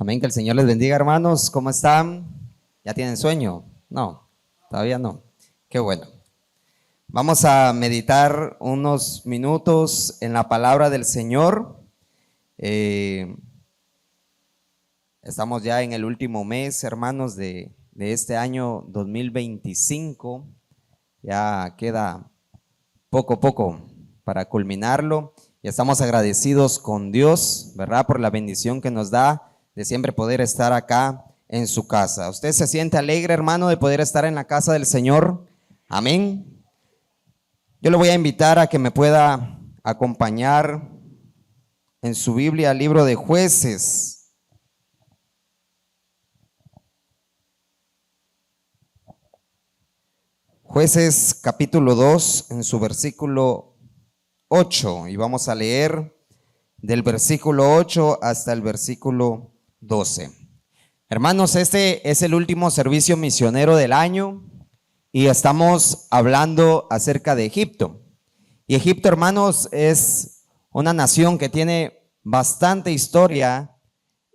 Amén, que el Señor les bendiga, hermanos. ¿Cómo están? ¿Ya tienen sueño? No, todavía no. Qué bueno. Vamos a meditar unos minutos en la palabra del Señor. Estamos ya en el último mes, hermanos, de este año 2025. Ya queda poco para culminarlo. Y estamos agradecidos con Dios, ¿verdad? Por la bendición que nos da de siempre poder estar acá en su casa. ¿Usted se siente alegre, hermano, de poder estar en la casa del Señor? Amén. Yo le voy a invitar a que me pueda acompañar en su Biblia al libro de Jueces. Jueces capítulo 2 en su versículo 8, y vamos a leer del versículo 8 hasta el versículo 12. Hermanos, este es el último servicio misionero del año y estamos hablando acerca de Egipto. Y Egipto, hermanos, es una nación que tiene bastante historia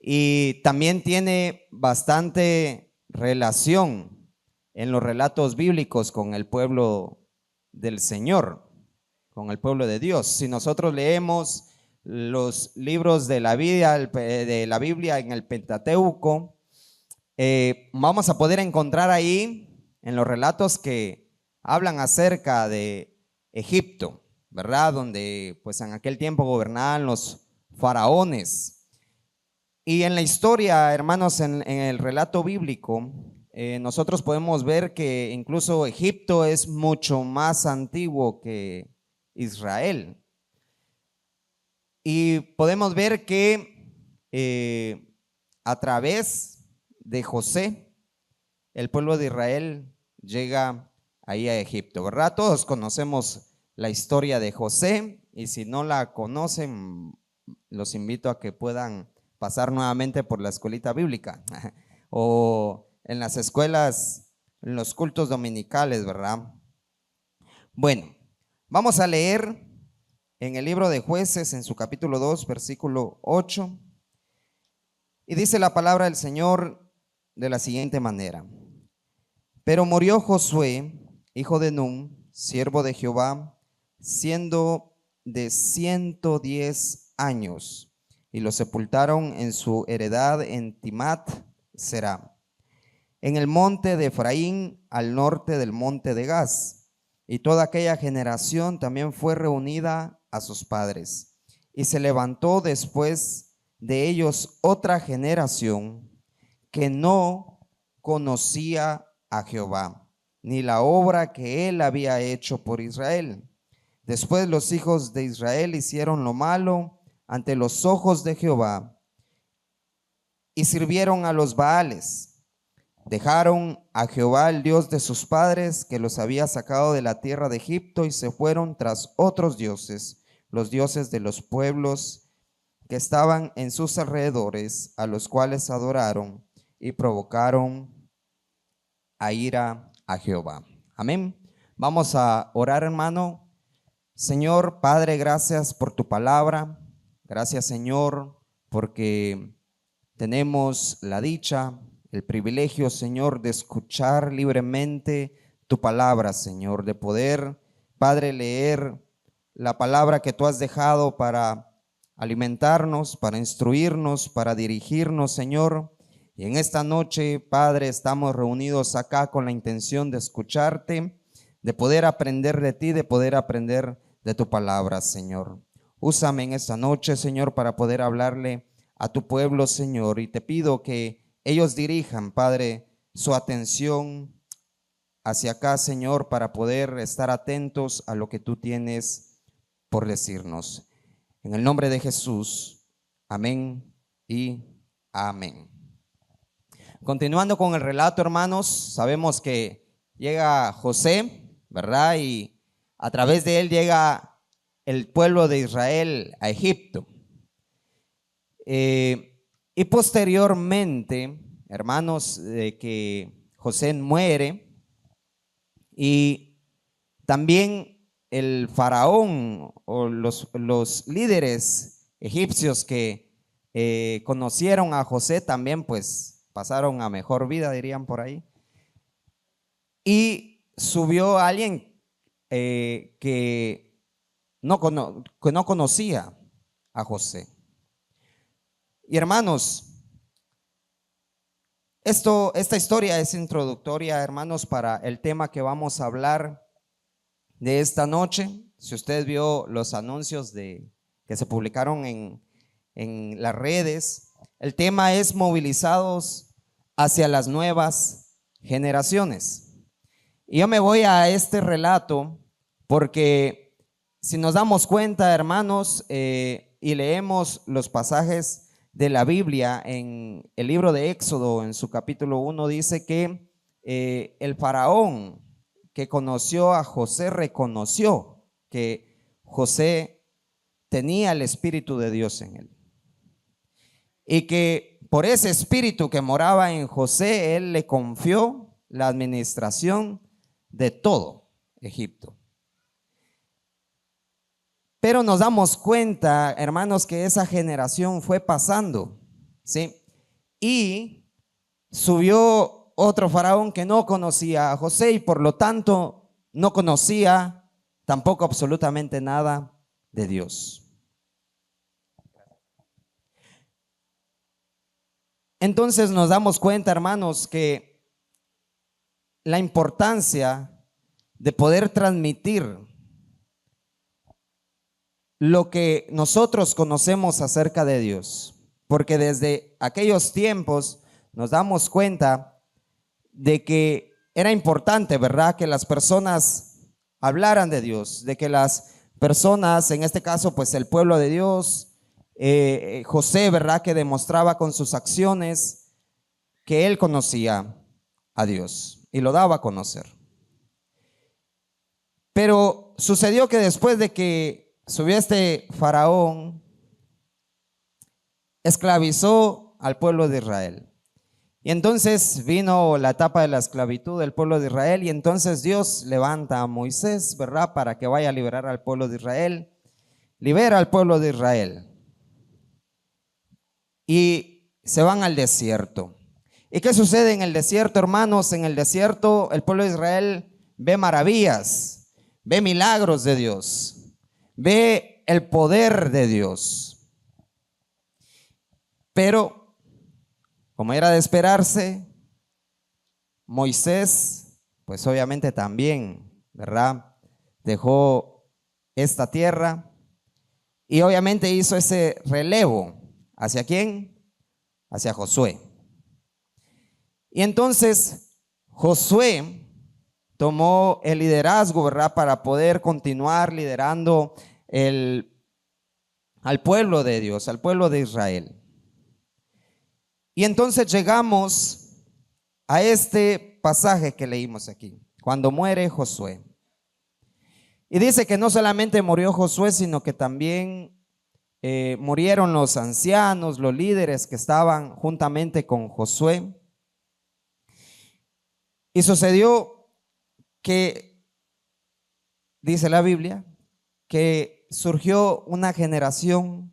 y también tiene bastante relación en los relatos bíblicos con el pueblo del Señor, con el pueblo de Dios. Si nosotros leemos los libros de la Biblia en el Pentateuco, vamos a poder encontrar ahí en los relatos que hablan acerca de Egipto, ¿verdad? Donde pues en aquel tiempo gobernaban los faraones. Y en la historia, hermanos, en el relato bíblico, nosotros podemos ver que incluso Egipto es mucho más antiguo que Israel. Y podemos ver que a través de José, el pueblo de Israel llega ahí a Egipto, ¿verdad? Todos conocemos la historia de José y si no la conocen, los invito a que puedan pasar nuevamente por la escuelita bíblica o en las escuelas, en los cultos dominicales, ¿verdad? Bueno, vamos a leer en el libro de Jueces, en su capítulo 2, versículo 8, y dice la palabra del Señor de la siguiente manera: pero murió Josué, hijo de Nun, siervo de Jehová, siendo de 110 años, y lo sepultaron en su heredad en Timat Será, en el monte de Efraín, al norte del monte de Gaz. Y toda aquella generación también fue reunida a sus padres. Y se levantó después de ellos otra generación que no conocía a Jehová, ni la obra que él había hecho por Israel. Después los hijos de Israel hicieron lo malo ante los ojos de Jehová y sirvieron a los Baales. Dejaron a Jehová, el Dios de sus padres, que los había sacado de la tierra de Egipto, y se fueron tras otros dioses, los dioses de los pueblos que estaban en sus alrededores, a los cuales adoraron y provocaron a ira a Jehová. Amén. Vamos a orar, hermano. Señor Padre, gracias por tu palabra. Gracias, Señor, porque tenemos la dicha, el privilegio, Señor, de escuchar libremente tu palabra, Señor, de poder, Padre, leer la palabra que tú has dejado para alimentarnos, para instruirnos, para dirigirnos, Señor. Y en esta noche, Padre, estamos reunidos acá con la intención de escucharte, de poder aprender de ti, de poder aprender de tu palabra, Señor. Úsame en esta noche, Señor, para poder hablarle a tu pueblo, Señor, y te pido que ellos dirijan, Padre, su atención hacia acá, Señor, para poder estar atentos a lo que tú tienes por decirnos. En el nombre de Jesús, amén y amén. Continuando con el relato, hermanos, sabemos que llega José, ¿verdad? Y a través de él llega el pueblo de Israel a Egipto. Y posteriormente, hermanos, que José muere y también el faraón o los líderes egipcios que conocieron a José también pues pasaron a mejor vida, dirían por ahí. Y subió alguien que no conocía a José. Y hermanos, esta historia es introductoria, hermanos, para el tema que vamos a hablar de esta noche. Si usted vio los anuncios que se publicaron en las redes, el tema es movilizados hacia las nuevas generaciones. Y yo me voy a este relato porque si nos damos cuenta, hermanos, y leemos los pasajes de la Biblia en el libro de Éxodo, en su capítulo 1, dice que el faraón que conoció a José reconoció que José tenía el Espíritu de Dios en él. Y que por ese Espíritu que moraba en José, él le confió la administración de todo Egipto. Pero nos damos cuenta, hermanos, que esa generación fue pasando, ¿sí? Y subió otro faraón que no conocía a José y por lo tanto no conocía tampoco absolutamente nada de Dios. Entonces nos damos cuenta, hermanos, que la importancia de poder transmitir lo que nosotros conocemos acerca de Dios, porque desde aquellos tiempos nos damos cuenta de que era importante, ¿verdad?, que las personas hablaran de Dios, de que las personas, en este caso, pues el pueblo de Dios, José, ¿verdad?, que demostraba con sus acciones que él conocía a Dios y lo daba a conocer. Pero sucedió que después de que subió este faraón, esclavizó al pueblo de Israel. Y entonces vino la etapa de la esclavitud del pueblo de Israel y entonces Dios levanta a Moisés, ¿verdad?, para que vaya a liberar al pueblo de Israel. Libera al pueblo de Israel. Y se van al desierto. ¿Y qué sucede en el desierto, hermanos? En el desierto el pueblo de Israel ve maravillas, ve milagros de Dios. Ve el poder de Dios. Pero, como era de esperarse, Moisés, pues obviamente también, ¿verdad?, dejó esta tierra y obviamente hizo ese relevo. ¿Hacia quién? Hacia Josué. Y entonces Josué tomó el liderazgo, ¿verdad?, para poder continuar liderando al pueblo de Dios, al pueblo de Israel. Y entonces llegamos a este pasaje que leímos aquí, cuando muere Josué. Y dice que no solamente murió Josué, sino que también murieron los ancianos, los líderes que estaban juntamente con Josué. Y sucedió que, dice la Biblia, que surgió una generación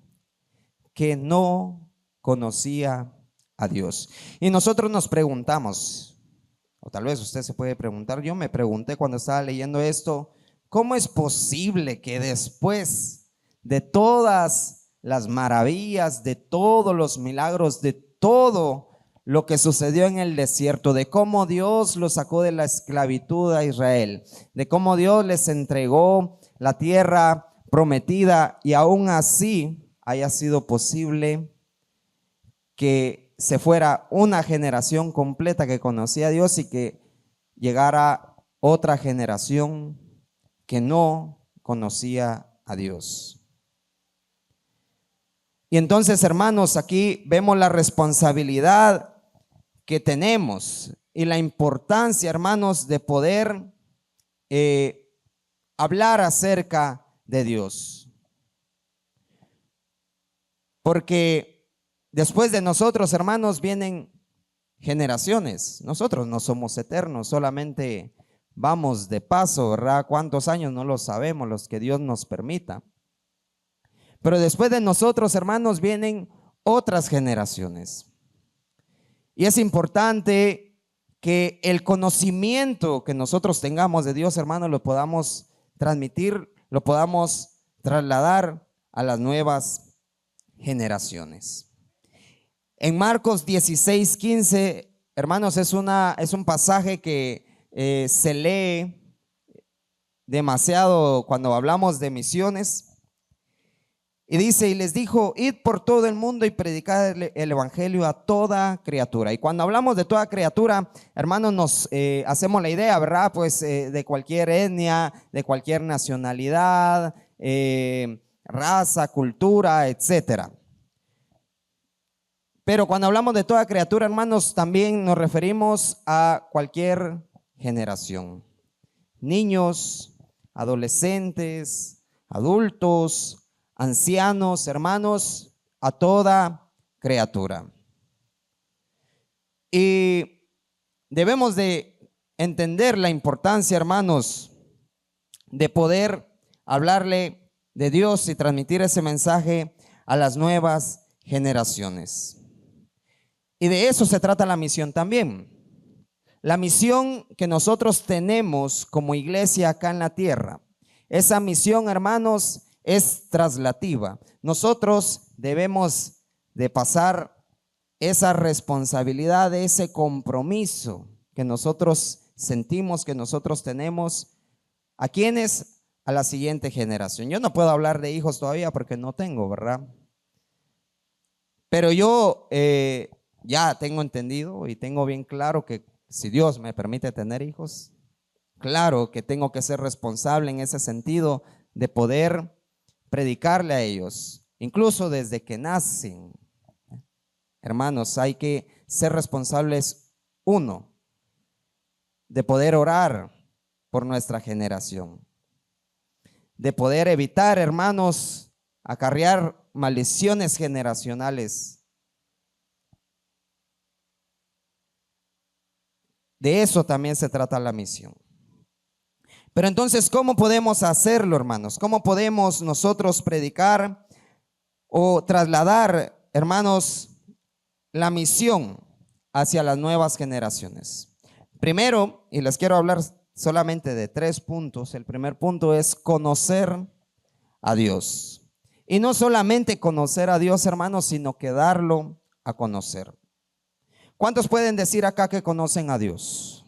que no conocía a Dios. Y nosotros nos preguntamos, o tal vez usted se puede preguntar, yo me pregunté cuando estaba leyendo esto, ¿cómo es posible que después de todas las maravillas, de todos los milagros, de todo lo que sucedió en el desierto, de cómo Dios los sacó de la esclavitud a Israel, de cómo Dios les entregó la tierra prometida y aún así haya sido posible que se fuera una generación completa que conocía a Dios y que llegara otra generación que no conocía a Dios? Y entonces, hermanos, aquí vemos la responsabilidad que tenemos y la importancia, hermanos, de poder hablar acerca de Dios. Porque después de nosotros, hermanos, vienen generaciones. Nosotros no somos eternos, solamente vamos de paso, ¿verdad? ¿Cuántos años? No lo sabemos, los que Dios nos permita. Pero después de nosotros, hermanos, vienen otras generaciones. Y es importante que el conocimiento que nosotros tengamos de Dios, hermanos, lo podamos transmitir, lo podamos trasladar a las nuevas generaciones. En Marcos 16:15, hermanos, es un pasaje que se lee demasiado cuando hablamos de misiones. Y dice, y les dijo, id por todo el mundo y predicad el evangelio a toda criatura. Y cuando hablamos de toda criatura, hermanos, nos hacemos la idea, ¿verdad? Pues de cualquier etnia, de cualquier nacionalidad, raza, cultura, etcétera. Pero cuando hablamos de toda criatura, hermanos, también nos referimos a cualquier generación. Niños, adolescentes, adultos, ancianos, hermanos, a toda criatura. Y debemos de entender la importancia, hermanos, de poder hablarle de Dios y transmitir ese mensaje a las nuevas generaciones. Y de eso se trata la misión también. La misión que nosotros tenemos como iglesia acá en la tierra, esa misión, hermanos, es traslativa. Nosotros debemos de pasar esa responsabilidad, ese compromiso que nosotros sentimos, que nosotros tenemos. ¿A quiénes? A la siguiente generación. Yo no puedo hablar de hijos todavía porque no tengo, ¿verdad? Pero yo ya tengo entendido y tengo bien claro que si Dios me permite tener hijos, claro que tengo que ser responsable en ese sentido de poder predicarle a ellos, incluso desde que nacen. Hermanos, hay que ser responsables, uno, de poder orar por nuestra generación, de poder evitar, hermanos, acarrear maldiciones generacionales. De eso también se trata la misión. Pero entonces, ¿cómo podemos hacerlo, hermanos? ¿Cómo podemos nosotros predicar o trasladar, hermanos, la misión hacia las nuevas generaciones? Primero, y les quiero hablar solamente de 3 puntos. El primer punto es conocer a Dios. Y no solamente conocer a Dios, hermanos, sino que darlo a conocer. ¿Cuántos pueden decir acá que conocen a Dios?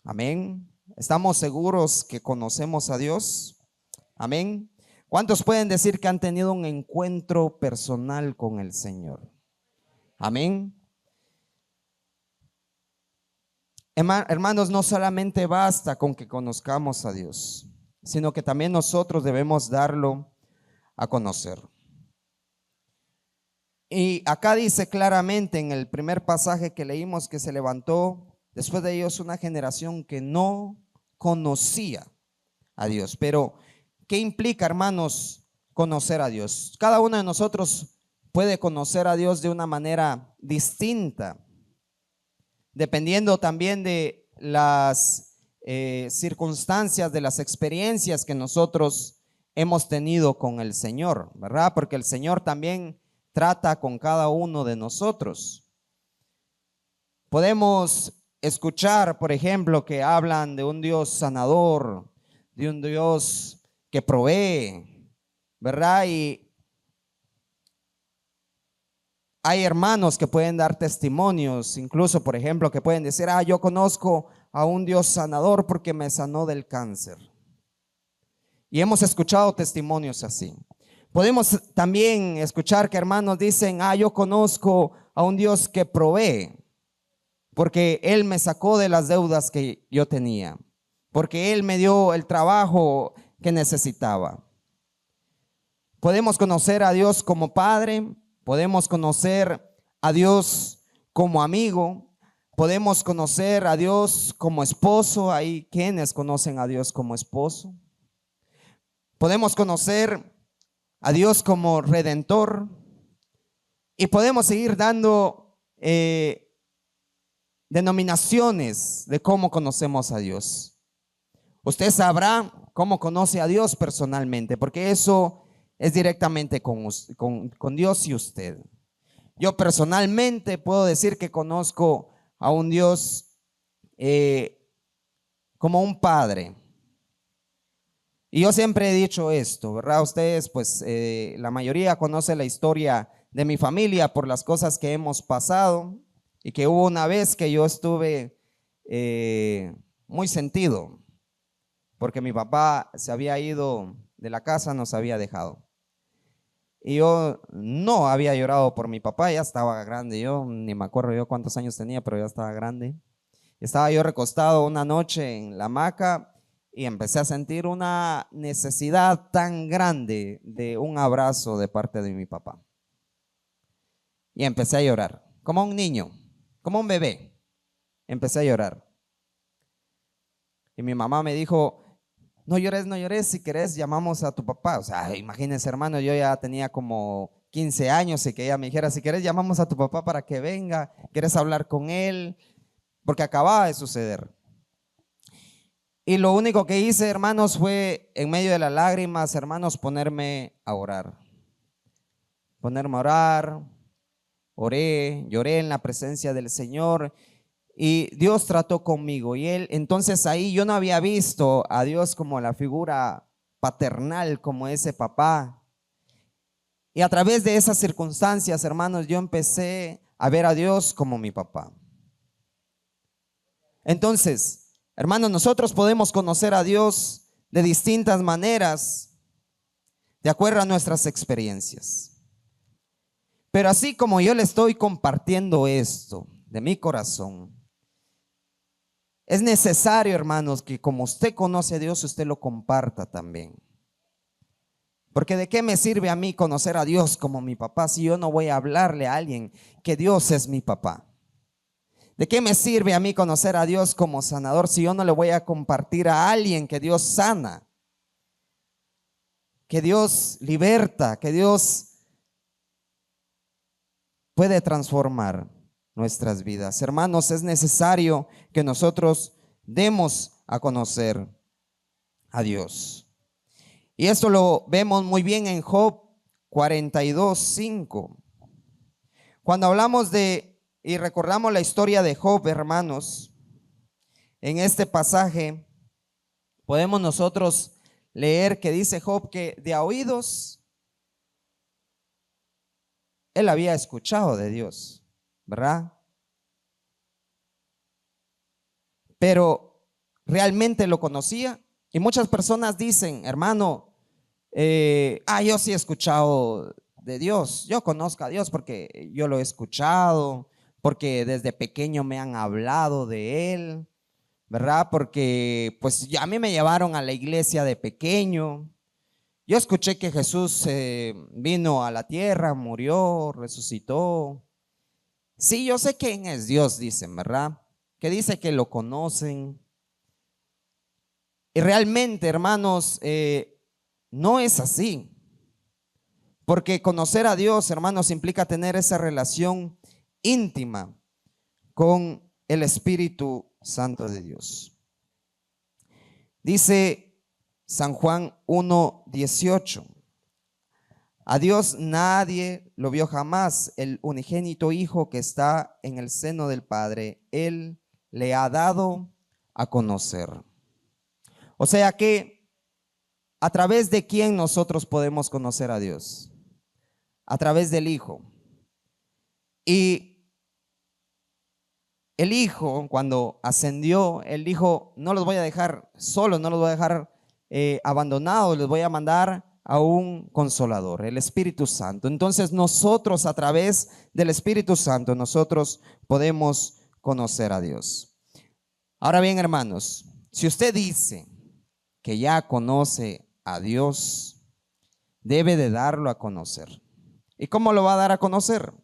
Amén. ¿Estamos seguros que conocemos a Dios? Amén. ¿Cuántos pueden decir que han tenido un encuentro personal con el Señor? Amén. Hermanos, no solamente basta con que conozcamos a Dios, sino que también nosotros debemos darlo a conocer. Y acá dice claramente en el primer pasaje que leímos que se levantó después de ellos una generación que no conocía a Dios. Pero, ¿qué implica, hermanos, conocer a Dios? Cada uno de nosotros puede conocer a Dios de una manera distinta, dependiendo también de las circunstancias, de las experiencias que nosotros hemos tenido con el Señor, ¿verdad? Porque el Señor también trata con cada uno de nosotros. Podemos escuchar, por ejemplo, que hablan de un Dios sanador, de un Dios que provee, ¿verdad? Y hay hermanos que pueden dar testimonios, incluso, por ejemplo, que pueden decir, yo conozco a un Dios sanador porque me sanó del cáncer. Y hemos escuchado testimonios así. Podemos también escuchar que hermanos dicen, yo conozco a un Dios que provee, porque Él me sacó de las deudas que yo tenía, porque Él me dio el trabajo que necesitaba. Podemos conocer a Dios como Padre, podemos conocer a Dios como amigo, podemos conocer a Dios como esposo. Hay quienes conocen a Dios como esposo. Podemos conocer a Dios como redentor y podemos seguir dando denominaciones de cómo conocemos a Dios. Usted sabrá cómo conoce a Dios personalmente, porque eso es directamente con Dios y usted. Yo personalmente puedo decir que conozco a un Dios como un padre. Y yo siempre he dicho esto, ¿verdad? Ustedes, pues, la mayoría conoce la historia de mi familia por las cosas que hemos pasado y que hubo una vez que yo estuve muy sentido porque mi papá se había ido de la casa, nos había dejado. Y yo no había llorado por mi papá, ya estaba grande, yo ni me acuerdo yo cuántos años tenía, pero ya estaba grande. Estaba yo recostado una noche en la hamaca y empecé a sentir una necesidad tan grande de un abrazo de parte de mi papá. Y empecé a llorar, como un niño, como un bebé. Empecé a llorar. Y mi mamá me dijo, no llores, no llores, si querés llamamos a tu papá. O sea, imagínense, hermano, yo ya tenía como 15 años y que ella me dijera, si querés llamamos a tu papá para que venga, quieres hablar con él, porque acababa de suceder. Y lo único que hice, hermanos, fue en medio de las lágrimas, hermanos, ponerme a orar. Ponerme a orar, oré, lloré en la presencia del Señor y Dios trató conmigo. Y entonces ahí yo no había visto a Dios como la figura paternal, como ese papá. Y a través de esas circunstancias, hermanos, yo empecé a ver a Dios como mi papá. Entonces, hermanos, nosotros podemos conocer a Dios de distintas maneras, de acuerdo a nuestras experiencias. Pero así como yo le estoy compartiendo esto de mi corazón, es necesario, hermanos, que como usted conoce a Dios, usted lo comparta también. Porque ¿de qué me sirve a mí conocer a Dios como mi papá si yo no voy a hablarle a alguien que Dios es mi papá? ¿De qué me sirve a mí conocer a Dios como sanador si yo no le voy a compartir a alguien que Dios sana, que Dios liberta, que Dios puede transformar nuestras vidas? Hermanos, es necesario que nosotros demos a conocer a Dios. Y esto lo vemos muy bien en Job 42:5. Cuando hablamos y recordamos la historia de Job, hermanos, en este pasaje podemos nosotros leer que dice Job que de a oídos él había escuchado de Dios, ¿verdad? Pero realmente lo conocía. Y muchas personas dicen, hermano, yo sí he escuchado de Dios, yo conozco a Dios porque yo lo he escuchado, porque desde pequeño me han hablado de Él, ¿verdad? Porque pues ya a mí me llevaron a la iglesia de pequeño. Yo escuché que Jesús vino a la tierra, murió, resucitó. Sí, yo sé quién es Dios, dicen, ¿verdad? Que dice que lo conocen. Y realmente, hermanos, no es así. Porque conocer a Dios, hermanos, implica tener esa relación íntima con el Espíritu Santo de Dios. Dice San Juan 1:18. A Dios nadie lo vio jamás. El unigénito Hijo que está en el seno del Padre, Él le ha dado a conocer. O sea que, ¿a través de quién nosotros podemos conocer a Dios? A través del Hijo. Y el Hijo, cuando ascendió, Él dijo, no los voy a dejar solos, no los voy a dejar abandonados, les voy a mandar a un consolador, el Espíritu Santo. Entonces nosotros, a través del Espíritu Santo, nosotros podemos conocer a Dios. Ahora bien, hermanos, si usted dice que ya conoce a Dios, debe de darlo a conocer. ¿Y cómo lo va a dar a conocer?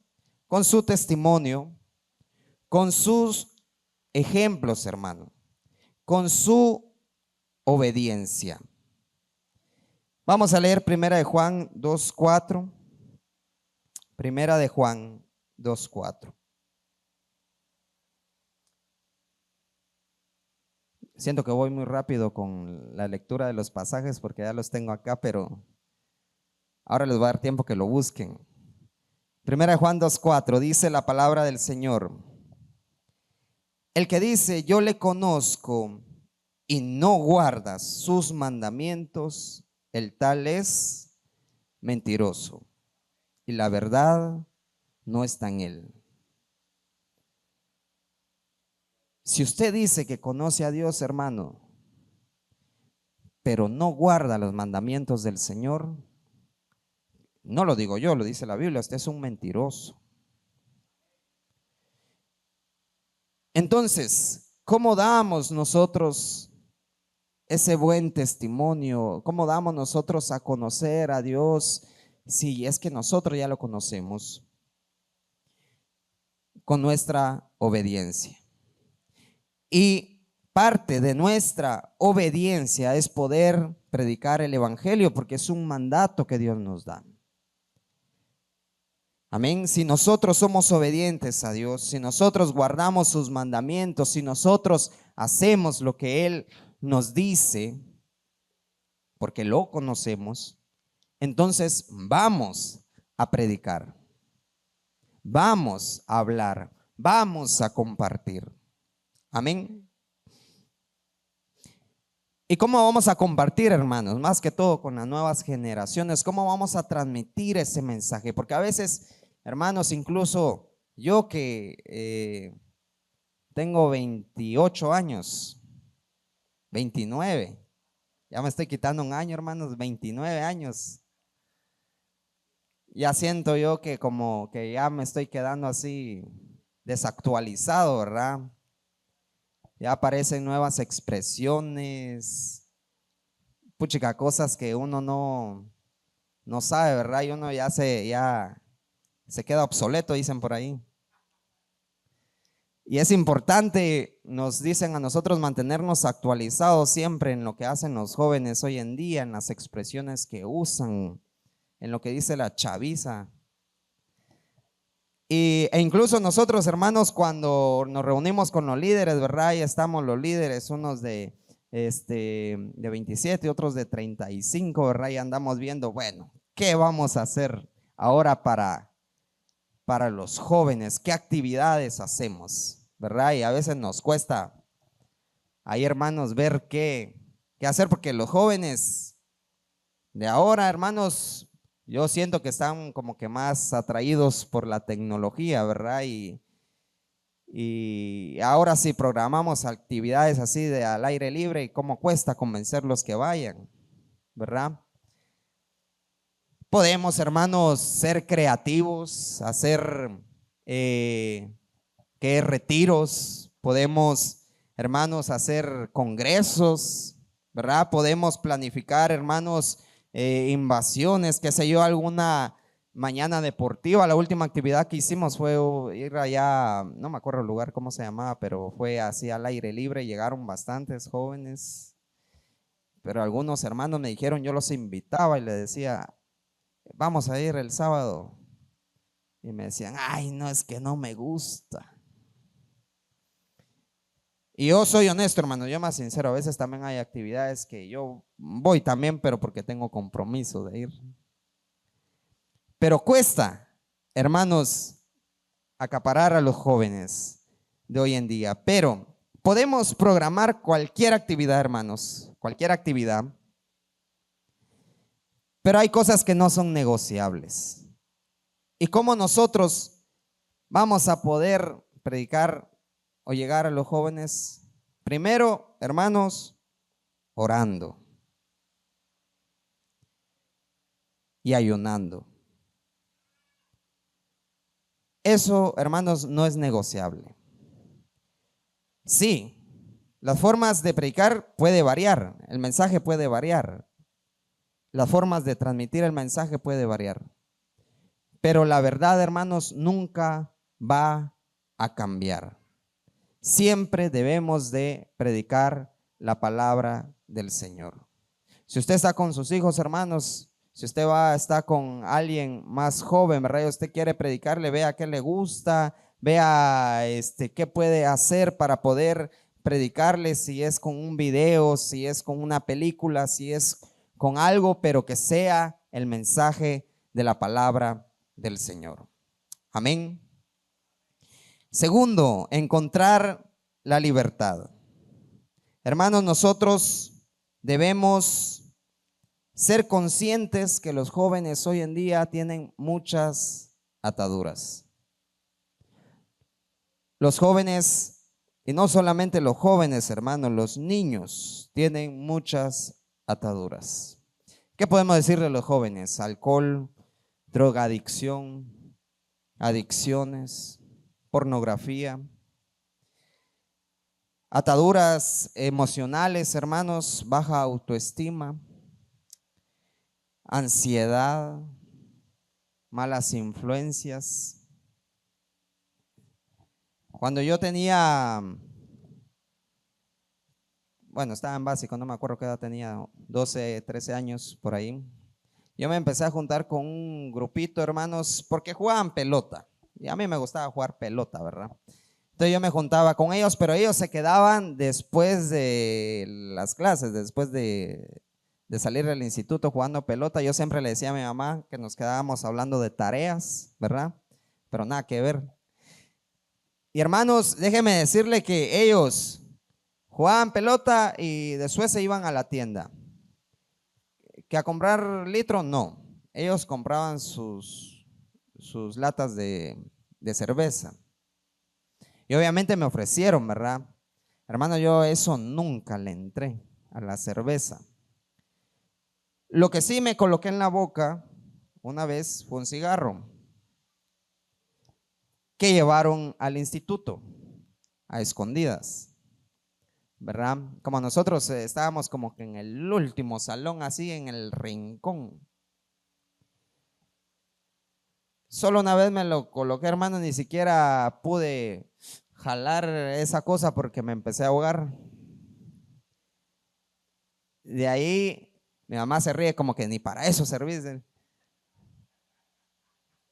Con su testimonio, con sus ejemplos, hermano, con su obediencia. Vamos a leer Primera de Juan 2:4. Primera de Juan 2:4. Siento que voy muy rápido con la lectura de los pasajes porque ya los tengo acá, pero ahora les voy a dar tiempo que lo busquen. Primera de Juan 2:4 dice la palabra del Señor. El que dice yo le conozco y no guarda sus mandamientos, el tal es mentiroso y la verdad no está en él. Si usted dice que conoce a Dios, hermano, pero no guarda los mandamientos del Señor, no lo digo yo, lo dice la Biblia, usted es un mentiroso. Entonces, ¿cómo damos nosotros ese buen testimonio? ¿Cómo damos nosotros a conocer a Dios si es que nosotros ya lo conocemos? Con nuestra obediencia. Y parte de nuestra obediencia es poder predicar el evangelio, porque es un mandato que Dios nos da. Amén. Si nosotros somos obedientes a Dios, si nosotros guardamos sus mandamientos, si nosotros hacemos lo que Él nos dice, porque lo conocemos, entonces vamos a predicar, vamos a hablar, vamos a compartir. Amén. ¿Y cómo vamos a compartir, hermanos? Más que todo con las nuevas generaciones, ¿cómo vamos a transmitir ese mensaje? Porque a veces, hermanos, incluso yo que tengo 28 años, 29, ya me estoy quitando un año, hermanos, 29 años. Ya siento yo que como que ya me estoy quedando así desactualizado, ¿verdad? Ya aparecen nuevas expresiones, puchica, cosas que uno no sabe, ¿verdad? Y uno ya se queda obsoleto, dicen por ahí. Y es importante, nos dicen a nosotros, mantenernos actualizados siempre en lo que hacen los jóvenes hoy en día, en las expresiones que usan, en lo que dice la chaviza. E incluso nosotros, hermanos, cuando nos reunimos con los líderes, ¿verdad? Y estamos los líderes, unos de 27 y otros de 35, ¿verdad? Y andamos viendo, bueno, ¿qué vamos a hacer ahora para los jóvenes? ¿Qué actividades hacemos? ¿Verdad? Y a veces nos cuesta ahí, hermanos, ver qué hacer, porque los jóvenes de ahora, hermanos, yo siento que están como que más atraídos por la tecnología, ¿verdad? Y ahora sí programamos actividades así de al aire libre, y cómo cuesta convencerlos que vayan, ¿verdad? Podemos, hermanos, ser creativos, hacer retiros, podemos, hermanos, hacer congresos, ¿verdad? Podemos planificar, hermanos, invasiones, qué sé yo, alguna mañana deportiva. La última actividad que hicimos fue ir allá, no me acuerdo el lugar cómo se llamaba, pero fue así al aire libre, llegaron bastantes jóvenes, pero algunos hermanos me dijeron, yo los invitaba y les decía, vamos a ir el sábado, y me decían, ay, no, es que no me gusta. Y yo soy honesto, hermano, yo más sincero, a veces también hay actividades que yo voy también, pero porque tengo compromiso de ir. Pero cuesta, hermanos, acaparar a los jóvenes de hoy en día. Pero podemos programar cualquier actividad, hermanos, cualquier actividad. Pero hay cosas que no son negociables. ¿Y cómo nosotros vamos a poder predicar o llegar a los jóvenes? Primero, hermanos, orando y ayunando. Eso, hermanos, no es negociable. Sí, las formas de predicar puede variar, el mensaje puede variar, las formas de transmitir el mensaje puede variar, pero la verdad, hermanos, nunca va a cambiar. Siempre debemos de predicar la palabra del Señor. Si usted está con sus hijos, hermanos, si usted está con alguien más joven, ¿verdad? Y usted quiere predicarle, vea qué le gusta, vea qué puede hacer para poder predicarle, si es con un video, si es con una película, si es con algo, pero que sea el mensaje de la palabra del Señor. Amén. Segundo, encontrar la libertad. Hermanos, nosotros debemos ser conscientes que los jóvenes hoy en día tienen muchas ataduras. Los jóvenes, y no solamente los jóvenes, hermanos, los niños tienen muchas ataduras. ¿Qué podemos decir de los jóvenes? Alcohol, drogadicción, adicciones, pornografía, ataduras emocionales, hermanos, baja autoestima, ansiedad, malas influencias. Cuando yo tenía, bueno, estaba en básico, no me acuerdo qué edad tenía, 12, 13 años por ahí. Yo me empecé a juntar con un grupito, hermanos, porque jugaban pelota. Y a mí me gustaba jugar pelota, ¿verdad? Entonces yo me juntaba con ellos, pero ellos se quedaban después de las clases, después de salir del instituto jugando pelota. Yo siempre le decía a mi mamá que nos quedábamos hablando de tareas, ¿verdad? Pero nada que ver. Y hermanos, déjenme decirle que ellos jugaban pelota y después se iban a la tienda. ¿Que a comprar litro? No. Ellos compraban sus latas de cerveza. Y obviamente me ofrecieron, ¿verdad? Hermano, yo eso nunca le entré a la cerveza. Lo que sí me coloqué en la boca una vez fue un cigarro que llevaron al instituto a escondidas, ¿verdad? Como nosotros estábamos como que en el último salón, así en el rincón. Solo una vez me lo coloqué, hermano, ni siquiera pude jalar esa cosa porque me empecé a ahogar. De ahí mi mamá se ríe como que ni para eso servís.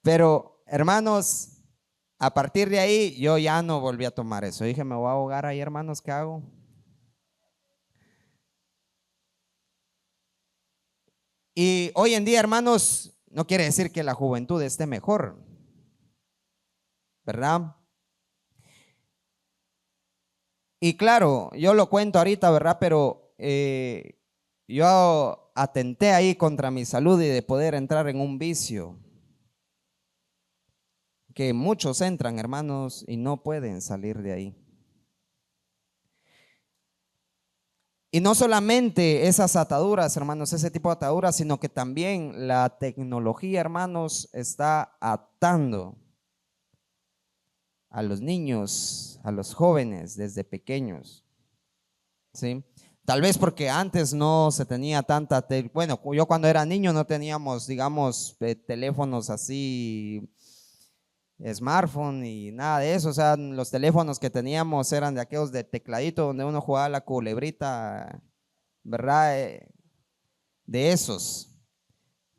Pero hermanos, a partir de ahí yo ya no volví a tomar eso. Dije, me voy a ahogar ahí, hermanos, ¿qué hago? Y hoy en día, hermanos, no quiere decir que la juventud esté mejor, ¿verdad? Y claro, yo lo cuento ahorita, ¿verdad? Pero yo atenté ahí contra mi salud y de poder entrar en un vicio que muchos entran, hermanos, y no pueden salir de ahí. Y no solamente esas ataduras, hermanos, ese tipo de ataduras, sino que también la tecnología, hermanos, está atando a los niños, a los jóvenes desde pequeños, ¿sí? Tal vez porque antes no se tenía tanta, bueno, yo cuando era niño no teníamos, digamos, teléfonos así, smartphone y nada de eso. O sea, los teléfonos que teníamos eran de aquellos de tecladito donde uno jugaba la culebrita, ¿verdad? De esos.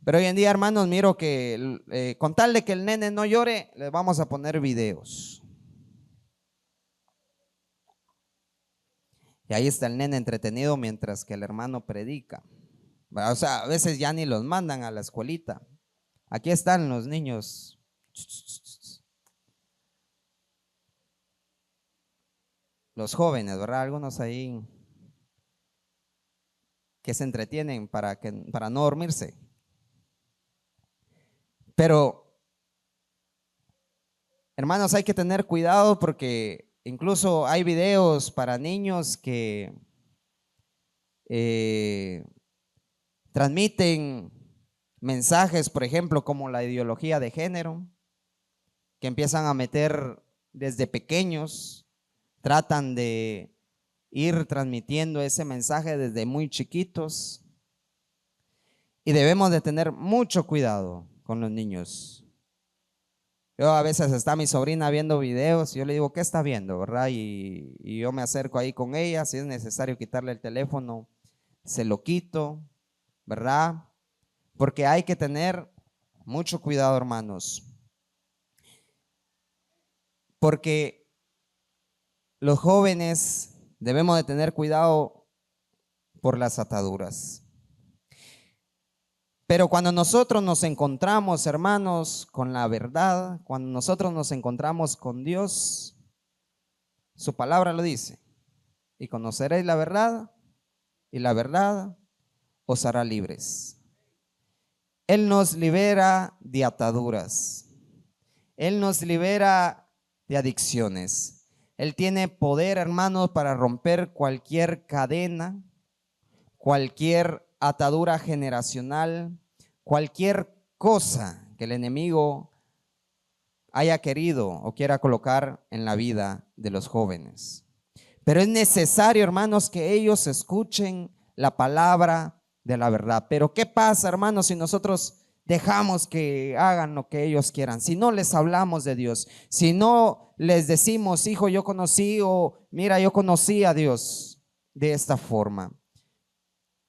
Pero hoy en día, hermanos, miro que con tal de que el nene no llore, les vamos a poner videos. Y ahí está el nene entretenido mientras que el hermano predica. O sea, a veces ya ni los mandan a la escuelita. Aquí están los niños. Los jóvenes, ¿verdad? Algunos ahí que se entretienen para no dormirse. Pero, hermanos, hay que tener cuidado porque incluso hay videos para niños que transmiten mensajes, por ejemplo, como la ideología de género, que empiezan a meter desde pequeños, tratan de ir transmitiendo ese mensaje desde muy chiquitos y debemos de tener mucho cuidado con los niños. Yo a veces está mi sobrina viendo videos y yo le digo, ¿qué está viendo? ¿Verdad? Y yo me acerco ahí con ella, si es necesario quitarle el teléfono, se lo quito, ¿verdad? Porque hay que tener mucho cuidado, hermanos. Porque los jóvenes debemos de tener cuidado por las ataduras. Pero cuando nosotros nos encontramos, hermanos, con la verdad, cuando nosotros nos encontramos con Dios, su palabra lo dice, y conoceréis la verdad, y la verdad os hará libres. Él nos libera de ataduras. Él nos libera de adicciones. Él tiene poder, hermanos, para romper cualquier cadena, cualquier atadura generacional, cualquier cosa que el enemigo haya querido o quiera colocar en la vida de los jóvenes. Pero es necesario, hermanos, que ellos escuchen la palabra de la verdad. Pero ¿qué pasa, hermanos, si nosotros dejamos que hagan lo que ellos quieran? Si no les hablamos de Dios, si no les decimos, hijo, yo conocí, o mira, yo conocí a Dios de esta forma.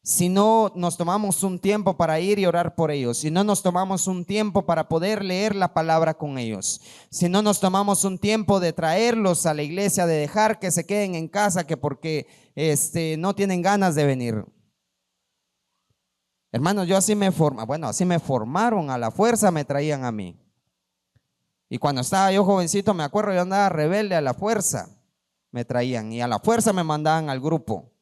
Si no nos tomamos un tiempo para ir y orar por ellos, si no nos tomamos un tiempo para poder leer la palabra con ellos, si no nos tomamos un tiempo de traerlos a la iglesia, de dejar que se queden en casa, que porque no tienen ganas de venir. Hermanos, yo así me así me formaron, a la fuerza me traían a mí. Y cuando estaba yo jovencito, me acuerdo, yo andaba rebelde, a la fuerza me traían y a la fuerza me mandaban al grupo.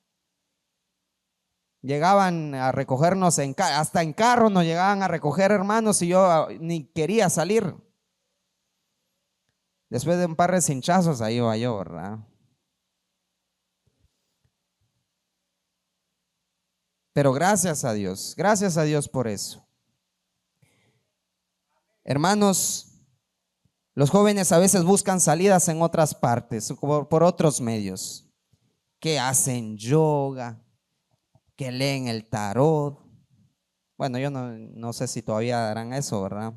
Llegaban a recogernos, hasta en carro nos llegaban a recoger, hermanos, y yo ni quería salir. Después de un par de cinchazos, ahí iba yo, ¿verdad? Pero gracias a Dios por eso. Hermanos, los jóvenes a veces buscan salidas en otras partes, por otros medios, que hacen yoga, que leen el tarot. Bueno, yo no sé si todavía harán eso, ¿verdad?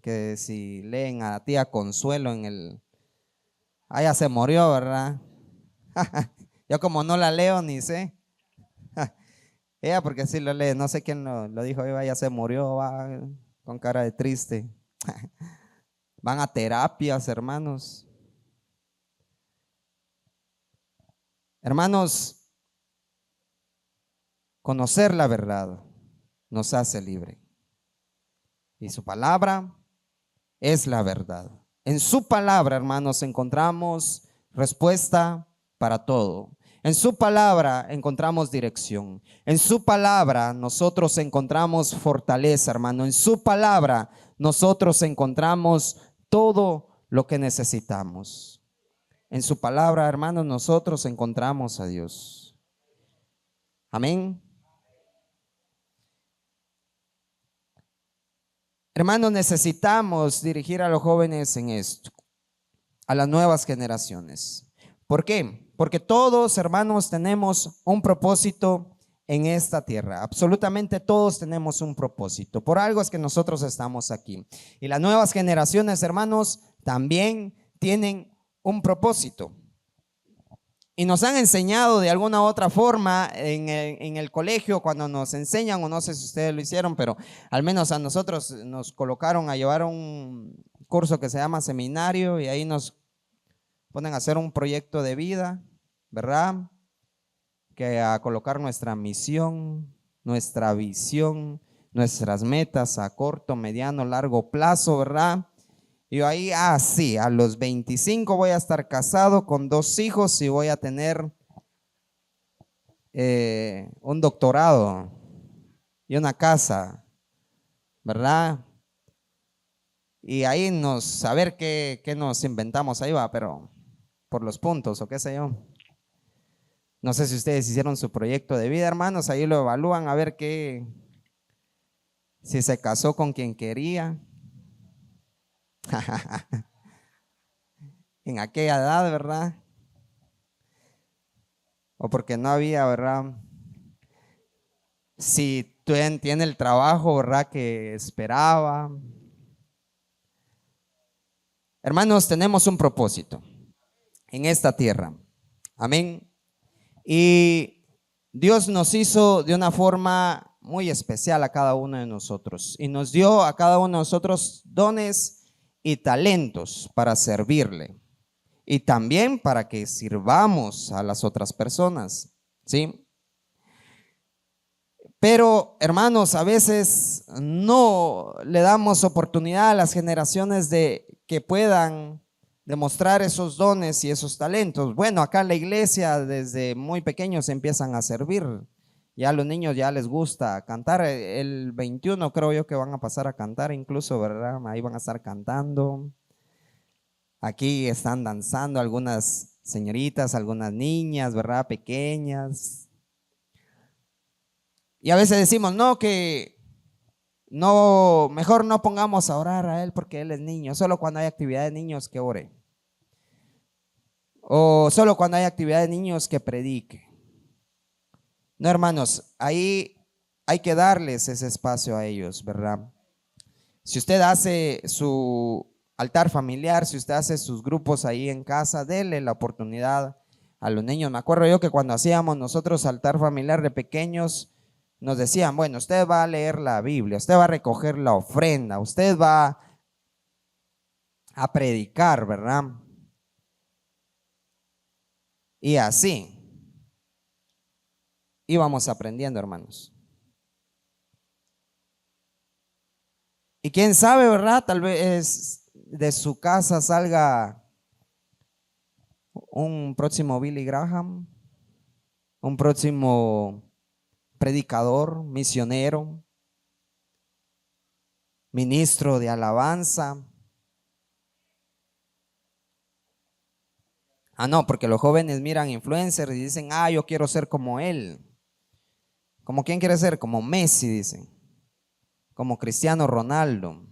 Que si leen a tía Consuelo ya se murió, ¿verdad? Yo como no la leo ni sé. Ella porque sí lo lee, no sé quién lo dijo, ya se murió, va con cara de triste. Van a terapias, hermanos. Hermanos, conocer la verdad nos hace libre. Y su palabra es la verdad. En su palabra, hermanos, encontramos respuesta para todo. En su palabra encontramos dirección. En su palabra nosotros encontramos fortaleza, hermano. En su palabra nosotros encontramos todo lo que necesitamos. En su palabra, hermanos, nosotros encontramos a Dios. Amén. Hermanos, necesitamos dirigir a los jóvenes en esto, a las nuevas generaciones. ¿Por qué? Porque todos, hermanos, tenemos un propósito en esta tierra. Absolutamente todos tenemos un propósito. Por algo es que nosotros estamos aquí. Y las nuevas generaciones, hermanos, también tienen un propósito. Y nos han enseñado de alguna u otra forma en el colegio, cuando nos enseñan, o no sé si ustedes lo hicieron, pero al menos a nosotros nos colocaron a llevar un curso que se llama seminario, y ahí nos ponen a hacer un proyecto de vida, ¿verdad? Que a colocar nuestra misión, nuestra visión, nuestras metas a corto, mediano, largo plazo, ¿verdad? Y yo ahí, sí, a los 25 voy a estar casado con 2 hijos y voy a tener un doctorado y una casa, ¿verdad? Y ahí a ver qué nos inventamos ahí va, pero por los puntos o qué sé yo. No sé si ustedes hicieron su proyecto de vida, hermanos, ahí lo evalúan a ver si se casó con quien quería. En aquella edad, ¿verdad? O porque no había, ¿verdad? Si tiene el trabajo, ¿verdad? Que esperaba. Hermanos, tenemos un propósito en esta tierra. Amén. Y Dios nos hizo de una forma muy especial a cada uno de nosotros. Y nos dio a cada uno de nosotros dones y talentos para servirle. Y también para que sirvamos a las otras personas, ¿sí? Pero, hermanos, a veces no le damos oportunidad a las generaciones de que puedan demostrar esos dones y esos talentos. Bueno, acá en la iglesia desde muy pequeños empiezan a servir. Ya a los niños ya les gusta cantar. El 21 creo yo que van a pasar a cantar incluso, ¿verdad? Ahí van a estar cantando. Aquí están danzando algunas señoritas, algunas niñas, ¿verdad? Pequeñas. Y a veces decimos, no, que no, mejor no pongamos a orar a él porque él es niño. Solo cuando hay actividad de niños que ore. O solo cuando hay actividad de niños que predique. No, hermanos, ahí hay que darles ese espacio a ellos, ¿verdad? Si usted hace su altar familiar, si usted hace sus grupos ahí en casa, dele la oportunidad a los niños. Me acuerdo yo que cuando hacíamos nosotros altar familiar de pequeños, nos decían, bueno, usted va a leer la Biblia, usted va a recoger la ofrenda, usted va a predicar, ¿verdad? Y así íbamos aprendiendo, hermanos. Y quién sabe, ¿verdad? Tal vez de su casa salga un próximo Billy Graham, un próximo predicador, misionero, ministro de alabanza. Ah, no, porque los jóvenes miran influencers y dicen, ah, yo quiero ser como él. ¿Como quién quiere ser? Como Messi, dicen. Como Cristiano Ronaldo.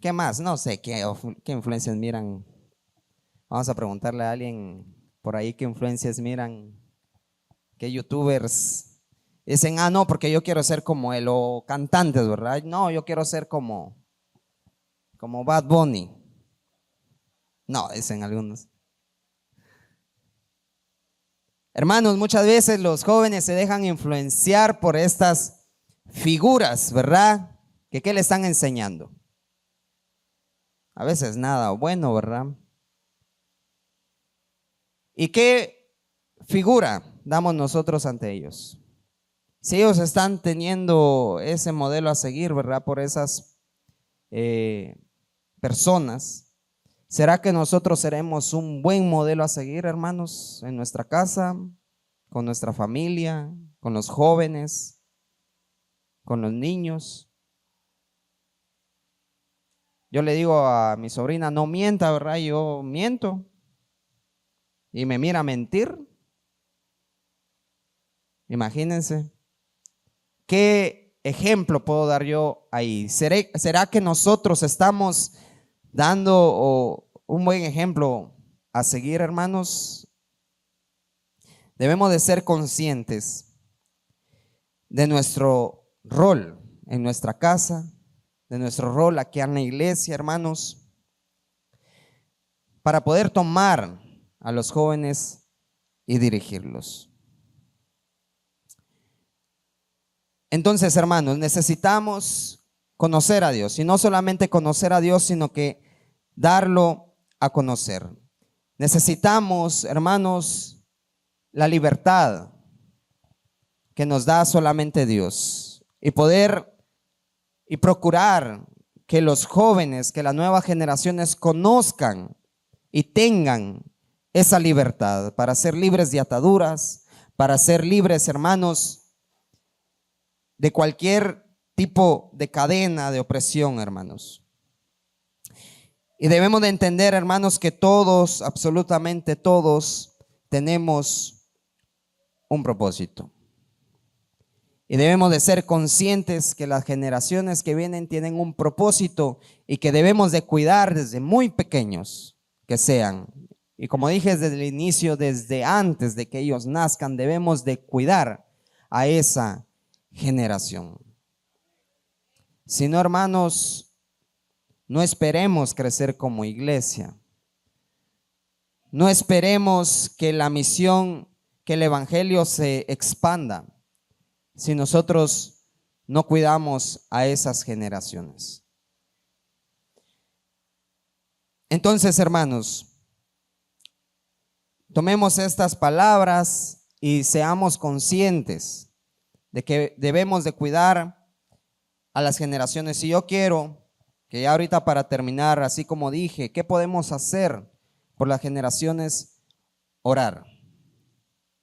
¿Qué más? No sé qué influencias miran. Vamos a preguntarle a alguien por ahí qué influencias miran, qué youtubers dicen, ah, no, porque yo quiero ser como él, o cantantes, ¿verdad? No, yo quiero ser como Bad Bunny. No, dicen algunos. Hermanos, muchas veces los jóvenes se dejan influenciar por estas figuras, ¿verdad? ¿Qué le están enseñando? A veces nada bueno, ¿verdad? ¿Y qué figura damos nosotros ante ellos? Si ellos están teniendo ese modelo a seguir, ¿verdad? Por esas personas, ¿será que nosotros seremos un buen modelo a seguir, hermanos, en nuestra casa, con nuestra familia, con los jóvenes, con los niños? Yo le digo a mi sobrina, no mienta, ¿verdad? Yo miento y me mira mentir. Imagínense. ¿Qué ejemplo puedo dar yo ahí? ¿Será que nosotros estamos dando un buen ejemplo a seguir, hermanos? Debemos de ser conscientes de nuestro rol en nuestra casa, de nuestro rol aquí en la iglesia, hermanos, para poder tomar a los jóvenes y dirigirlos. Entonces, hermanos, necesitamos conocer a Dios, y no solamente conocer a Dios, sino que darlo a conocer. Necesitamos, hermanos, la libertad que nos da solamente Dios, y poder y procurar que los jóvenes, que las nuevas generaciones conozcan y tengan esa libertad para ser libres de ataduras, para ser libres, hermanos, de cualquier tipo de cadena de opresión, hermanos. Y debemos de entender, hermanos, que todos, absolutamente todos, tenemos un propósito. Y debemos de ser conscientes que las generaciones que vienen tienen un propósito y que debemos de cuidar desde muy pequeños que sean. Y como dije desde el inicio, desde antes de que ellos nazcan, debemos de cuidar a esa generación. Si no, hermanos, no esperemos crecer como iglesia. No esperemos que la misión, que el evangelio se expanda si nosotros no cuidamos a esas generaciones. Entonces, hermanos, tomemos estas palabras y seamos conscientes de que debemos de cuidar a las generaciones. Y yo quiero que ya ahorita, para terminar, así como dije, ¿qué podemos hacer por las generaciones? Orar.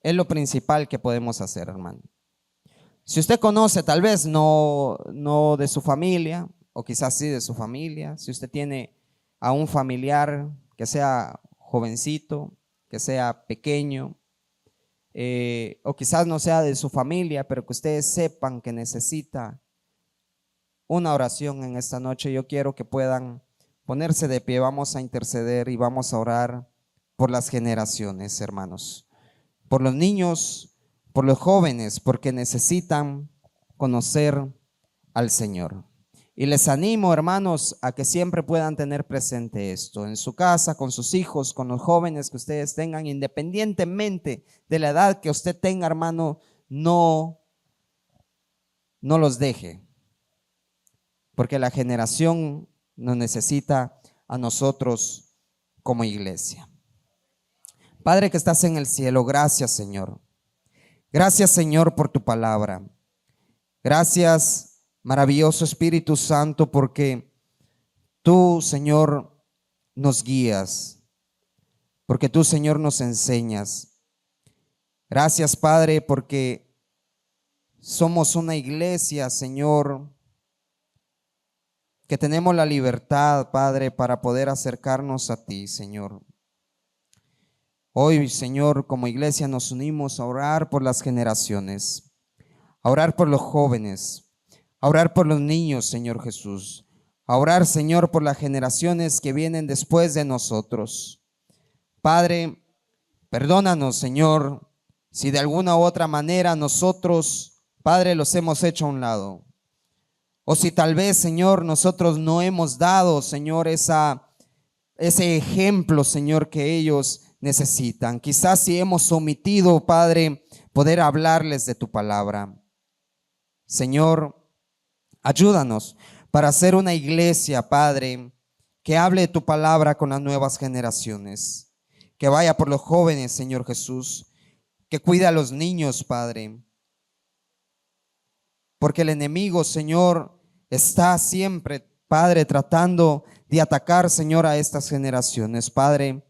Es lo principal que podemos hacer, hermano. Si usted conoce, tal vez no de su familia, o quizás sí de su familia, si usted tiene a un familiar que sea jovencito, que sea pequeño, o quizás no sea de su familia, pero que ustedes sepan que necesita una oración en esta noche, yo quiero que puedan ponerse de pie. Vamos a interceder y vamos a orar por las generaciones, hermanos, por los niños, por los jóvenes, porque necesitan conocer al Señor. Y les animo, hermanos, a que siempre puedan tener presente esto en su casa, con sus hijos, con los jóvenes que ustedes tengan, independientemente de la edad que usted tenga, hermano, no los deje, porque la generación nos necesita a nosotros como iglesia. Padre que estás en el cielo, gracias, Señor. Gracias, Señor, por tu palabra. Gracias, maravilloso Espíritu Santo, porque tú, Señor, nos guías, porque tú, Señor, nos enseñas. Gracias, Padre, porque somos una iglesia, Señor, que tenemos la libertad, Padre, para poder acercarnos a ti, Señor. Hoy, Señor, como iglesia nos unimos a orar por las generaciones, a orar por los jóvenes, a orar por los niños, Señor Jesús, a orar, Señor, por las generaciones que vienen después de nosotros. Padre, perdónanos, Señor, si de alguna u otra manera nosotros, Padre, los hemos hecho a un lado. O si tal vez, Señor, nosotros no hemos dado, Señor, ese ejemplo, Señor, que ellos necesitan. Quizás si hemos omitido, Padre, poder hablarles de tu palabra. Señor, ayúdanos para ser una iglesia, Padre, que hable de tu palabra con las nuevas generaciones, que vaya por los jóvenes, Señor Jesús, que cuide a los niños, Padre, porque el enemigo, Señor, está siempre, Padre, tratando de atacar, Señor, a estas generaciones. Padre,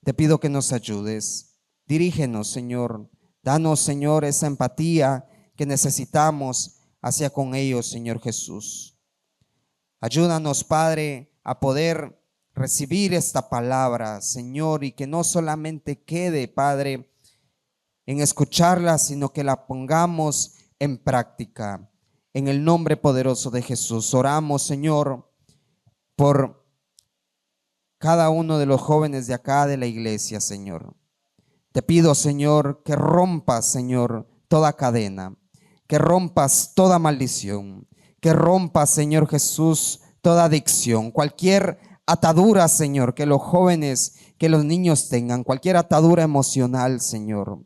te pido que nos ayudes. Dirígenos, Señor. Danos, Señor, esa empatía que necesitamos hacia con ellos, Señor Jesús. Ayúdanos, Padre, a poder recibir esta palabra, Señor, y que no solamente quede, Padre, en escucharla, sino que la pongamos en práctica. En el nombre poderoso de Jesús oramos, Señor, por cada uno de los jóvenes de acá de la iglesia, Señor. Te pido, Señor, que rompas, Señor, toda cadena, que rompas toda maldición, que rompas, Señor Jesús, toda adicción, cualquier atadura, Señor, que los jóvenes, que los niños tengan, cualquier atadura emocional, Señor.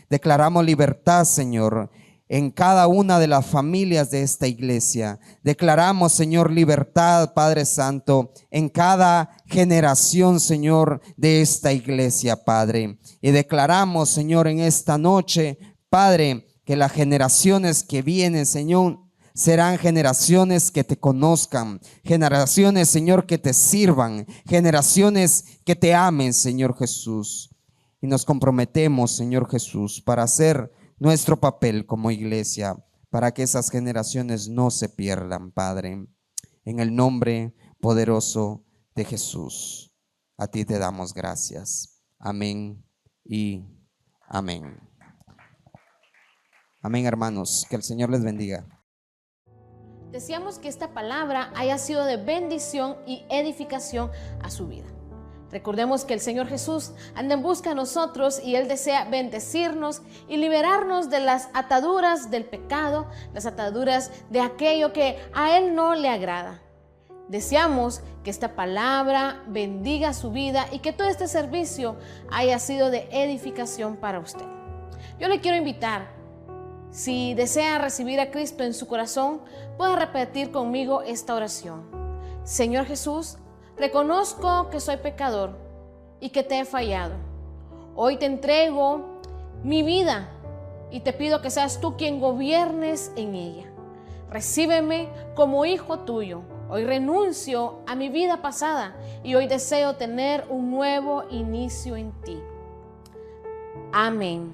Declaramos libertad, Señor, en cada una de las familias de esta iglesia. Declaramos, Señor, libertad, Padre Santo, en cada generación, Señor, de esta iglesia, Padre. Y declaramos, Señor, en esta noche, Padre, que las generaciones que vienen, Señor, serán generaciones que te conozcan, generaciones, Señor, que te sirvan, generaciones que te amen, Señor Jesús. Y nos comprometemos, Señor Jesús, para hacer nuestro papel como iglesia, para que esas generaciones no se pierdan, Padre. En el nombre poderoso de Jesús, a ti te damos gracias. Amén y amén. Amén, hermanos. Que el Señor les bendiga. Deseamos que esta palabra haya sido de bendición y edificación a su vida. Recordemos que el Señor Jesús anda en busca de nosotros y Él desea bendecirnos y liberarnos de las ataduras del pecado, las ataduras de aquello que a Él no le agrada. Deseamos que esta palabra bendiga su vida y que todo este servicio haya sido de edificación para usted. Yo le quiero invitar, si desea recibir a Cristo en su corazón, puede repetir conmigo esta oración. Señor Jesús, reconozco que soy pecador y que te he fallado. Hoy te entrego mi vida y te pido que seas tú quien gobiernes en ella. Recíbeme como hijo tuyo. Hoy renuncio a mi vida pasada y hoy deseo tener un nuevo inicio en ti. Amén.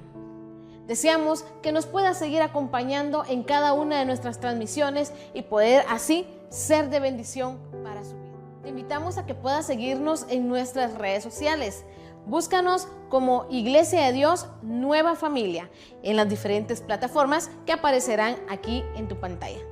Deseamos que nos puedas seguir acompañando en cada una de nuestras transmisiones y poder así ser de bendición para su vida. Te invitamos a que puedas seguirnos en nuestras redes sociales. Búscanos como Iglesia de Dios Nueva Familia en las diferentes plataformas que aparecerán aquí en tu pantalla.